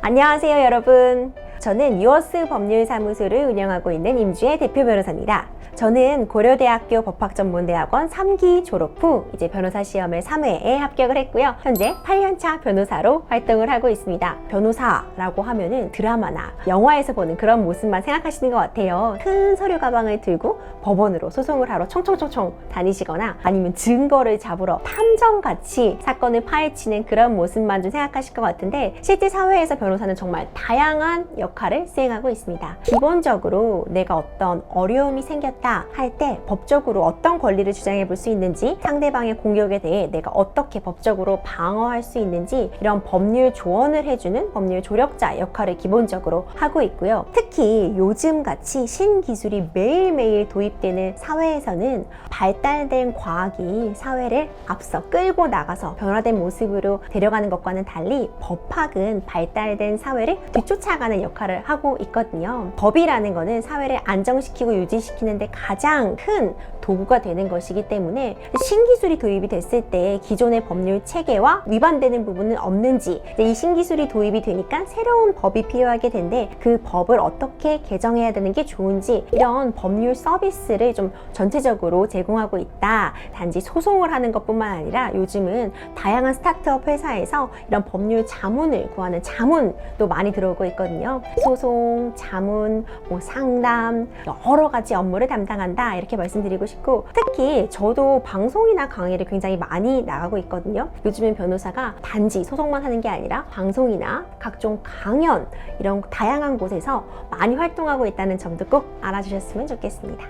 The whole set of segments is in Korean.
안녕하세요, 여러분. 저는 유어스 법률사무소를 운영하고 있는 임주혜 대표 변호사입니다. 저는 고려대학교 법학전문대학원 3기 졸업 후 이제 변호사 시험을 3회에 합격을 했고요. 현재 8년차 변호사로 활동을 하고 있습니다. 변호사라고 하면은 드라마나 영화에서 보는 그런 모습만 생각하시는 것 같아요. 큰 서류 가방을 들고 법원으로 소송을 하러 총총총총 다니시거나 아니면 증거를 잡으러 탐정같이 사건을 파헤치는 그런 모습만 좀 생각하실 것 같은데, 실제 사회에서 변호사는 정말 다양한 역할을 수행하고 있습니다. 기본적으로 내가 어떤 어려움이 생겼다 할 때 법적으로 어떤 권리를 주장해 볼 수 있는지, 상대방의 공격에 대해 내가 어떻게 법적으로 방어할 수 있는지, 이런 법률 조언을 해주는 법률 조력자 역할을 기본적으로 하고 있고요. 특히 요즘같이 신기술이 매일매일 도입되는 사회에서는 발달된 과학이 사회를 앞서 끌고 나가서 변화된 모습으로 데려가는 것과는 달리 법학은 발달된 사회를 뒤쫓아가는 역할을 하고 있거든요. 법이라는 거는 사회를 안정시키고 유지시키는데 가장 큰 도구가 되는 것이기 때문에 신기술이 도입이 됐을 때 기존의 법률 체계와 위반되는 부분은 없는지, 이 신기술이 도입이 되니까 새로운 법이 필요하게 된데 그 법을 어떻게 개정해야 되는 게 좋은지, 이런 법률 서비스를 좀 전체적으로 제공하고 있다. 단지 소송을 하는 것뿐만 아니라 요즘은 다양한 스타트업 회사에서 이런 법률 자문을 구하는 자문도 많이 들어오고 있거든요. 소송, 자문, 상담, 여러 가지 업무를 담당한다, 이렇게 말씀드리고 싶고, 특히 저도 방송이나 강의를 굉장히 많이 나가고 있거든요. 요즘은 변호사가 단지 소송만 하는 게 아니라 방송이나 각종 강연, 이런 다양한 곳에서 많이 활동하고 있다는 점도 꼭 알아주셨으면 좋겠습니다.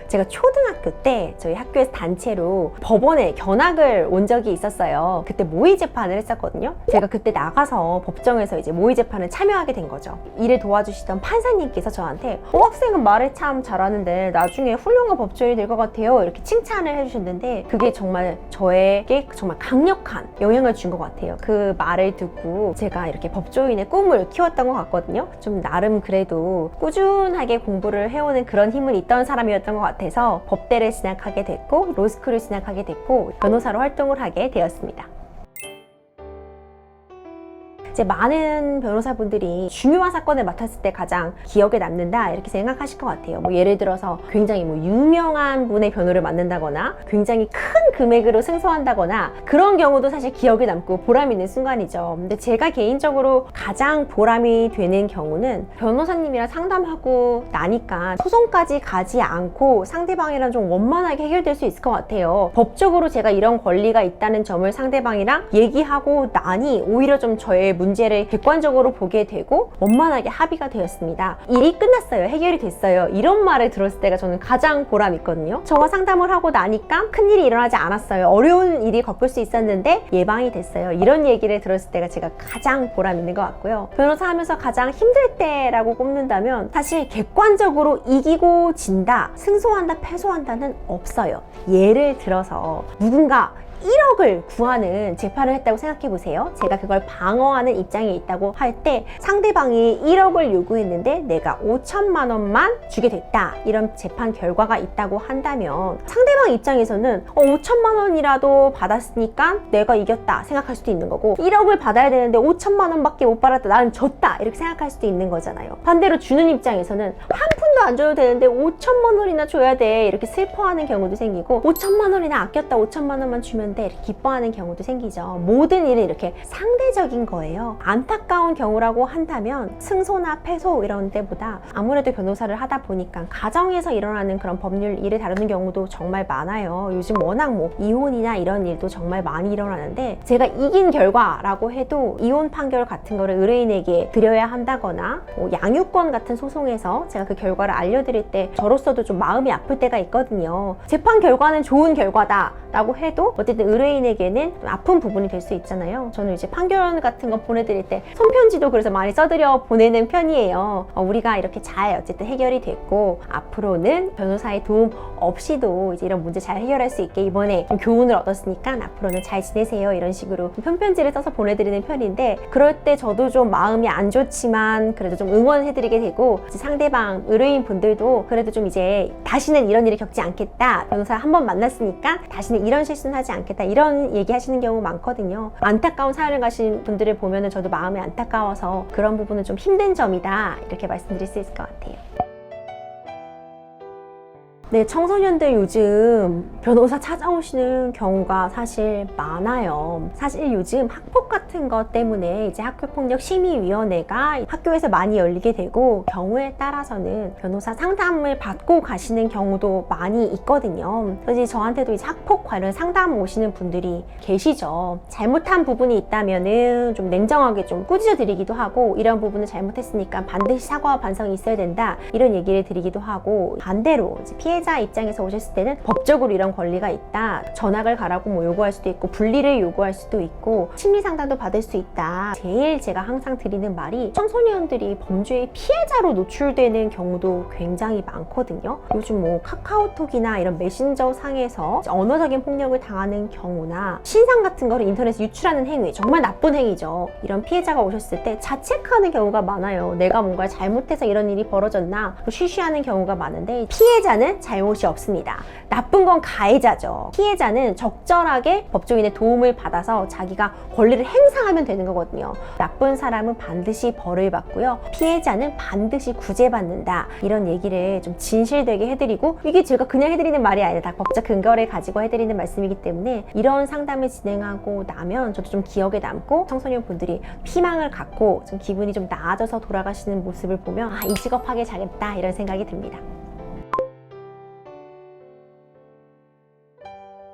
제가 초등학교 때 저희 학교에서 단체로 법원에 견학을 온 적이 있었어요. 그때 모의 재판을 했었거든요. 제가 그때 나가서 법정에서 이제 모의 재판을 참여하게 된 거죠. 일을 도와주시던 판사님께서 저한테 학생은 말을 참 잘하는데 나중에 훌륭한 법조인이 될 것 같아요, 이렇게 칭찬을 해주셨는데, 그게 정말 저에게 정말 강력한 영향을 준 것 같아요. 그 말을 듣고 제가 이렇게 법조인의 꿈을 키웠던 것 같거든요. 좀 나름 그래도 꾸준하게 공부를 해오는 그런 힘은 있던 사람이었던 것 같아요. 그래서 법대를 진학하게 됐고 로스쿨을 진학하게 됐고 변호사로 활동을 하게 되었습니다. 이제 많은 변호사분들이 중요한 사건을 맡았을 때 가장 기억에 남는다, 이렇게 생각하실 것 같아요. 예를 들어서 굉장히 유명한 분의 변호를 맡는다거나 굉장히 큰 금액으로 승소한다거나, 그런 경우도 사실 기억에 남고 보람 있는 순간이죠. 근데 제가 개인적으로 가장 보람이 되는 경우는 변호사님이랑 상담하고 나니까 소송까지 가지 않고 상대방이랑 좀 원만하게 해결될 수 있을 것 같아요. 법적으로 제가 이런 권리가 있다는 점을 상대방이랑 얘기하고 나니 오히려 좀 저의 문제를 객관적으로 보게 되고 원만하게 합의가 되었습니다. 일이 끝났어요, 해결이 됐어요, 이런 말을 들었을 때가 저는 가장 보람 있거든요. 저와 상담을 하고 나니까 큰일이 일어나지 않았어요, 어려운 일이 겪을 수 있었는데 예방이 됐어요, 이런 얘기를 들었을 때가 제가 가장 보람 있는 것 같고요. 변호사 하면서 가장 힘들 때라고 꼽는다면 사실 객관적으로 이기고 진다, 승소한다, 패소한다는 없어요. 예를 들어서 누군가 1억을 구하는 재판을 했다고 생각해 보세요. 제가 그걸 방어하는 입장에 있다고 할 때 상대방이 1억을 요구했는데 내가 5천만 원만 주게 됐다, 이런 재판 결과가 있다고 한다면 상대방 입장에서는 5천만 원이라도 받았으니까 내가 이겼다 생각할 수도 있는 거고, 1억을 받아야 되는데 5천만 원밖에 못 받았다, 나는 졌다, 이렇게 생각할 수도 있는 거잖아요. 반대로 주는 입장에서는 한 푼도 안 줘도 되는데 5천만 원이나 줘야 돼, 이렇게 슬퍼하는 경우도 생기고, 5천만 원이나 아꼈다, 5천만 원만 주면 돼, 이렇게 기뻐하는 경우도 생기죠. 모든 일이 이렇게 상대적인 거예요. 안타까운 경우라고 한다면 승소나 패소 이런 때보다 아무래도 변호사를 하다 보니까 가정에서 일어나는 그런 법률 일을 다루는 경우도 정말 많아요. 요즘 워낙 이혼이나 이런 일도 정말 많이 일어나는데, 제가 이긴 결과라고 해도 이혼 판결 같은 거를 의뢰인에게 드려야 한다거나 양육권 같은 소송에서 제가 그 결과를 알려드릴 때 저로서도 좀 마음이 아플 때가 있거든요. 재판 결과는 좋은 결과다 라고 해도 어쨌든 의뢰인에게는 아픈 부분이 될 수 있잖아요. 저는 이제 판결 같은 거 보내드릴 때 손편지도 그래서 많이 써드려 보내는 편이에요. 우리가 이렇게 잘 어쨌든 해결이 됐고 앞으로는 변호사의 도움 없이도 이제 이런 문제 잘 해결할 수 있게 이번에 좀 교훈을 얻었으니까 앞으로는 잘 지내세요, 이런 식으로 편지를 써서 보내드리는 편인데, 그럴 때 저도 좀 마음이 안 좋지만 그래도 좀 응원해드리게 되고, 상대방 의뢰인 변호사인 분들도 그래도 좀 이제 다시는 이런 일을 겪지 않겠다, 변호사 한 번 만났으니까 다시는 이런 실수는 하지 않겠다, 이런 얘기 하시는 경우 많거든요. 안타까운 사연을 가신 분들을 보면은 저도 마음이 안타까워서 그런 부분은 좀 힘든 점이다, 이렇게 말씀드릴 수 있을 것 같아요. 네, 청소년들 요즘 변호사 찾아오시는 경우가 사실 많아요. 사실 요즘 학폭 같은 것 때문에 이제 학교폭력심의위원회가 학교에서 많이 열리게 되고, 경우에 따라서는 변호사 상담을 받고 가시는 경우도 많이 있거든요. 그래서 저한테도 이제 학폭 관련 상담 오시는 분들이 계시죠. 잘못한 부분이 있다면은 좀 냉정하게 좀 꾸짖어 드리기도 하고, 이런 부분을 잘못했으니까 반드시 사과와 반성이 있어야 된다, 이런 얘기를 드리기도 하고, 반대로 이제 피해자 입장에서 오셨을 때는 법적으로 이런 권리가 있다, 전학을 가라고 뭐 요구할 수도 있고, 분리를 요구할 수도 있고, 심리 상담도 받을 수 있다. 제일 제가 항상 드리는 말이, 청소년들이 범죄의 피해자로 노출되는 경우도 굉장히 많거든요. 요즘 뭐 카카오톡이나 이런 메신저 상에서 언어적인 폭력을 당하는 경우나 신상 같은 거를 인터넷에 유출하는 행위, 정말 나쁜 행위죠. 이런 피해자가 오셨을 때 자책하는 경우가 많아요. 내가 뭔가 잘못해서 이런 일이 벌어졌나 쉬쉬하는 경우가 많은데, 피해자는 잘못이 없습니다. 나쁜 건 가해자죠. 피해자는 적절하게 법조인의 도움을 받아서 자기가 권리를 행사하면 되는 거거든요. 나쁜 사람은 반드시 벌을 받고요, 피해자는 반드시 구제받는다, 이런 얘기를 좀 진실되게 해드리고, 이게 제가 그냥 해드리는 말이 아니라 다 법적 근거를 가지고 해드리는 말씀이기 때문에, 이런 상담을 진행하고 나면 저도 좀 기억에 남고, 청소년 분들이 희망을 갖고 좀 기분이 좀 나아져서 돌아가시는 모습을 보면, 아, 이 직업 하길 잘했다, 이런 생각이 듭니다.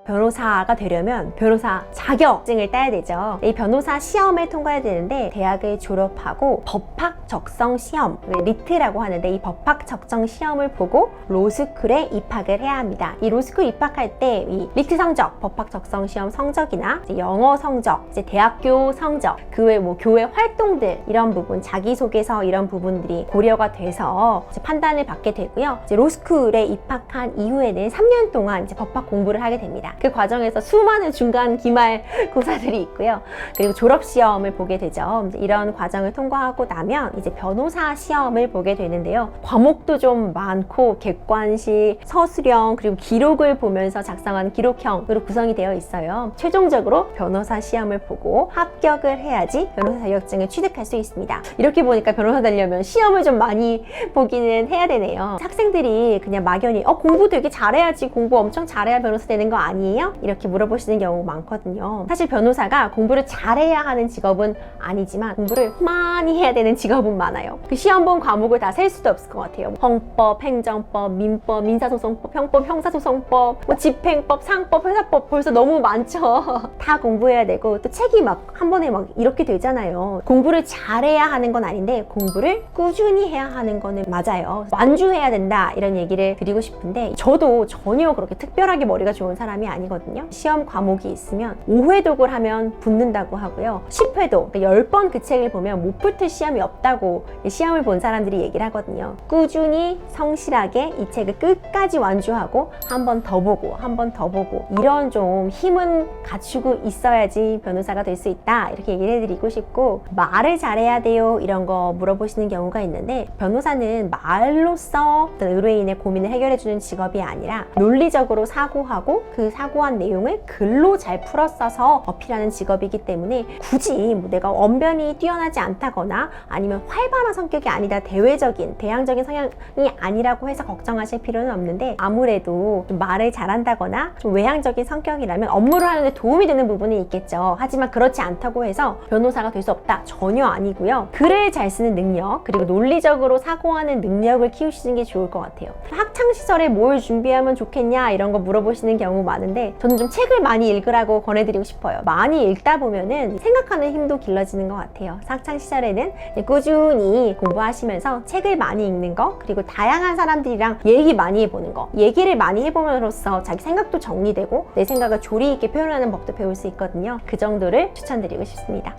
변호사가 되려면 변호사 자격증을 따야 되죠. 이 변호사 시험을 통과해야 되는데, 대학을 졸업하고 법학 적성 시험, 리트라고 하는데, 이 법학 적성 시험을 보고 로스쿨에 입학을 해야 합니다. 이 로스쿨 입학할 때 이 리트 성적, 법학 적성 시험 성적이나 이제 영어 성적, 이제 대학교 성적, 그 외 뭐 교회 활동들, 이런 부분, 자기소개서, 이런 부분들이 고려가 돼서 이제 판단을 받게 되고요. 이제 로스쿨에 입학한 이후에는 3년 동안 이제 법학 공부를 하게 됩니다. 그 과정에서 수많은 중간 기말 고사들이 있고요. 그리고 졸업시험을 보게 되죠. 이런 과정을 통과하고 나면 이제 변호사 시험을 보게 되는데요. 과목도 좀 많고, 객관식, 서술형, 그리고 기록을 보면서 작성한 기록형으로 구성이 되어 있어요. 최종적으로 변호사 시험을 보고 합격을 해야지 변호사 자격증을 취득할 수 있습니다. 이렇게 보니까 변호사 되려면 시험을 좀 많이 보기는 해야 되네요. 학생들이 그냥 막연히 공부 되게 잘해야지, 공부 엄청 잘해야 변호사 되는 거 아니에요? 이렇게 물어보시는 경우가 많거든요. 사실 변호사가 공부를 잘해야 하는 직업은 아니지만, 공부를 많이 해야 되는 직업은 많아요. 그 시험 본 과목을 다 셀 수도 없을 것 같아요. 헌법, 행정법, 민법, 민사소송법, 형법, 형사소송법, 뭐 집행법, 상법, 회사법, 벌써 너무 많죠. 다 공부해야 되고, 또 책이 막 한 번에 막 이렇게 되잖아요. 공부를 잘해야 하는 건 아닌데, 공부를 꾸준히 해야 하는 거는 맞아요. 완주해야 된다, 이런 얘기를 드리고 싶은데, 저도 전혀 그렇게 특별하게 머리가 좋은 사람이 아니거든요. 시험 과목이 있으면 5회독을 하면 붙는다고 하고요. 10회독, 그러니까 10번 그 책을 보면 못 붙을 시험이 없다고 시험을 본 사람들이 얘기를 하거든요. 꾸준히 성실하게 이 책을 끝까지 완주하고, 한 번 더 보고, 한 번 더 보고, 이런 좀 힘은 갖추고 있어야지 변호사가 될 수 있다, 이렇게 얘기를 해드리고 싶고, 말을 잘해야 돼요, 이런 거 물어보시는 경우가 있는데, 변호사는 말로써 어떤 의뢰인의 고민을 해결해주는 직업이 아니라, 논리적으로 사고하고 그 사고한 내용을 글로 잘 풀어써서 어필하는 직업이기 때문에, 굳이 뭐 내가 언변이 뛰어나지 않다거나 아니면 활발한 성격이 아니다, 대외적인 대항적인 성향이 아니라고 해서 걱정하실 필요는 없는데, 아무래도 좀 말을 잘한다거나 좀 외향적인 성격이라면 업무를 하는데 도움이 되는 부분이 있겠죠. 하지만 그렇지 않다고 해서 변호사가 될 수 없다, 전혀 아니고요. 글을 잘 쓰는 능력, 그리고 논리적으로 사고하는 능력을 키우시는 게 좋을 것 같아요. 학창시절에 뭘 준비하면 좋겠냐, 이런 거 물어보시는 경우 많은데, 저는 좀 책을 많이 읽으라고 권해드리고 싶어요. 많이 읽다 보면은 생각하는 힘도 길러지는 것 같아요. 학창시절에는 꾸준히 공부하시면서 책을 많이 읽는 거, 그리고 다양한 사람들이랑 얘기 많이 해보는 거, 얘기를 많이 해보면서 자기 생각도 정리되고 내 생각을 조리 있게 표현하는 법도 배울 수 있거든요. 그 정도를 추천드리고 싶습니다.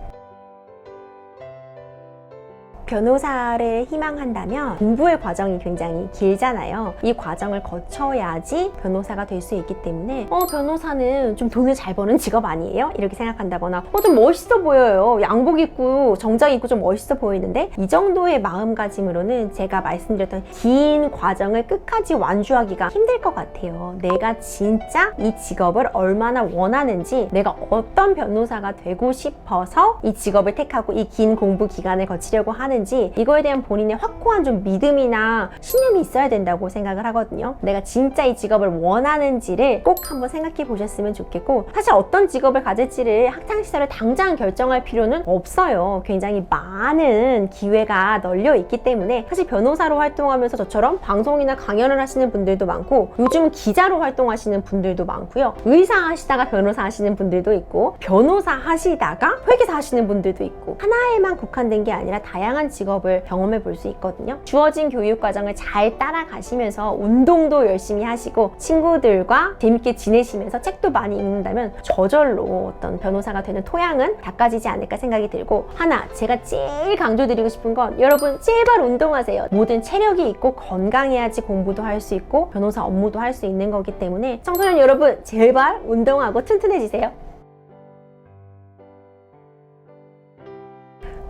변호사를 희망한다면 공부의 과정이 굉장히 길잖아요. 이 과정을 거쳐야지 변호사가 될 수 있기 때문에 변호사는 좀 돈을 잘 버는 직업 아니에요? 이렇게 생각한다거나 좀 멋있어 보여요. 양복 입고 정장 입고 좀 멋있어 보이는데 이 정도의 마음가짐으로는 제가 말씀드렸던 긴 과정을 끝까지 완주하기가 힘들 것 같아요. 내가 진짜 이 직업을 얼마나 원하는지, 내가 어떤 변호사가 되고 싶어서 이 직업을 택하고 이 긴 공부 기간을 거치려고 하는지, 이거에 대한 본인의 확고한 좀 믿음이나 신념이 있어야 된다고 생각을 하거든요. 내가 진짜 이 직업을 원하는지를 꼭 한번 생각해 보셨으면 좋겠고, 사실 어떤 직업을 가질지를 학창시절에 당장 결정할 필요는 없어요. 굉장히 많은 기회가 널려 있기 때문에 사실 변호사로 활동하면서 저처럼 방송이나 강연을 하시는 분들도 많고, 요즘은 기자로 활동하시는 분들도 많고요. 의사 하시다가 변호사 하시는 분들도 있고, 변호사 하시다가 회계사 하시는 분들도 있고, 하나에만 국한된 게 아니라 다양한 직업을 경험해 볼 수 있거든요. 주어진 교육 과정을 잘 따라가시면서 운동도 열심히 하시고 친구들과 재밌게 지내시면서 책도 많이 읽는다면 저절로 어떤 변호사가 되는 토양은 닦아지지 않을까 생각이 들고, 하나 제가 제일 강조드리고 싶은 건, 여러분 제발 운동하세요. 모든 체력이 있고 건강해야지 공부도 할 수 있고 변호사 업무도 할 수 있는 거기 때문에 청소년 여러분 제발 운동하고 튼튼해지세요.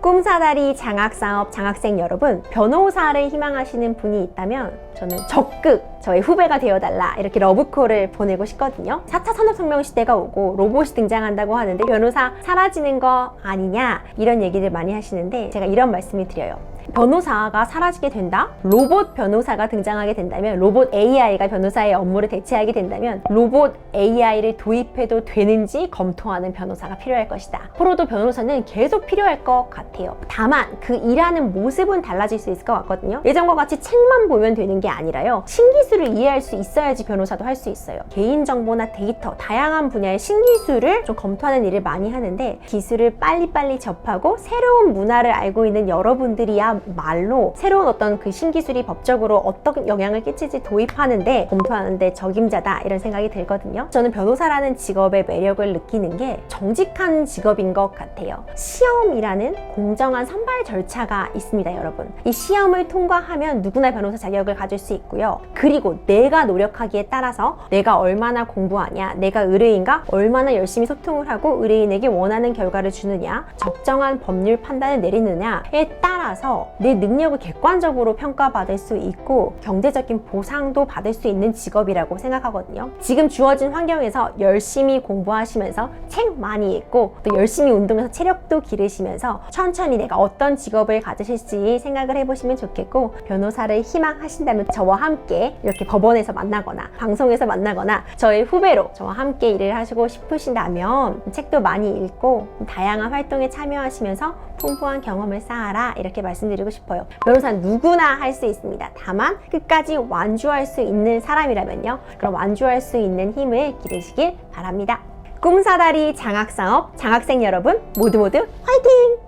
꿈사다리 장학사업 장학생 여러분, 변호사를 희망하시는 분이 있다면 저는 적극 저의 후배가 되어달라 이렇게 러브콜을 보내고 싶거든요. 4차 산업혁명 시대가 오고 로봇이 등장한다고 하는데 변호사 사라지는 거 아니냐 이런 얘기를 많이 하시는데, 제가 이런 말씀을 드려요. 변호사가 사라지게 된다? 로봇 변호사가 등장하게 된다면, 로봇 AI가 변호사의 업무를 대체하게 된다면 로봇 AI를 도입해도 되는지 검토하는 변호사가 필요할 것이다. 앞으로도 변호사는 계속 필요할 것 같아요. 다만 그 일하는 모습은 달라질 수 있을 것 같거든요. 예전과 같이 책만 보면 되는 게 아니라요, 신기술을 이해할 수 있어야지 변호사도 할 수 있어요. 개인정보나 데이터, 다양한 분야의 신기술을 좀 검토하는 일을 많이 하는데, 기술을 빨리빨리 접하고 새로운 문화를 알고 있는 여러분들이야 말로 새로운 어떤 그 신기술이 법적으로 어떤 영향을 끼칠지 도입하는데, 검토하는데 적임자다 이런 생각이 들거든요. 저는 변호사라는 직업의 매력을 느끼는 게 정직한 직업인 것 같아요. 시험이라는 공정한 선발 절차가 있습니다, 여러분. 이 시험을 통과하면 누구나 변호사 자격을 가질 수 있고요. 그리고 내가 노력하기에 따라서 내가 얼마나 공부하냐, 내가 의뢰인과 얼마나 열심히 소통을 하고 의뢰인에게 원하는 결과를 주느냐, 적정한 법률 판단을 내리느냐에 따라서 내 능력을 객관적으로 평가받을 수 있고 경제적인 보상도 받을 수 있는 직업이라고 생각하거든요. 지금 주어진 환경에서 열심히 공부하시면서 책 많이 읽고 또 열심히 운동해서 체력도 기르시면서 천천히 내가 어떤 직업을 가지실지 생각을 해보시면 좋겠고, 변호사를 희망하신다면 저와 함께 이렇게 법원에서 만나거나 방송에서 만나거나 저의 후배로 저와 함께 일을 하시고 싶으신다면 책도 많이 읽고 다양한 활동에 참여하시면서 풍부한 경험을 쌓아라 이렇게 말씀드리고 싶어요. 변호사는 누구나 할 수 있습니다. 다만 끝까지 완주할 수 있는 사람이라면요, 그럼 완주할 수 있는 힘을 기르시길 바랍니다. 꿈사다리 장학사업 장학생 여러분 모두 화이팅!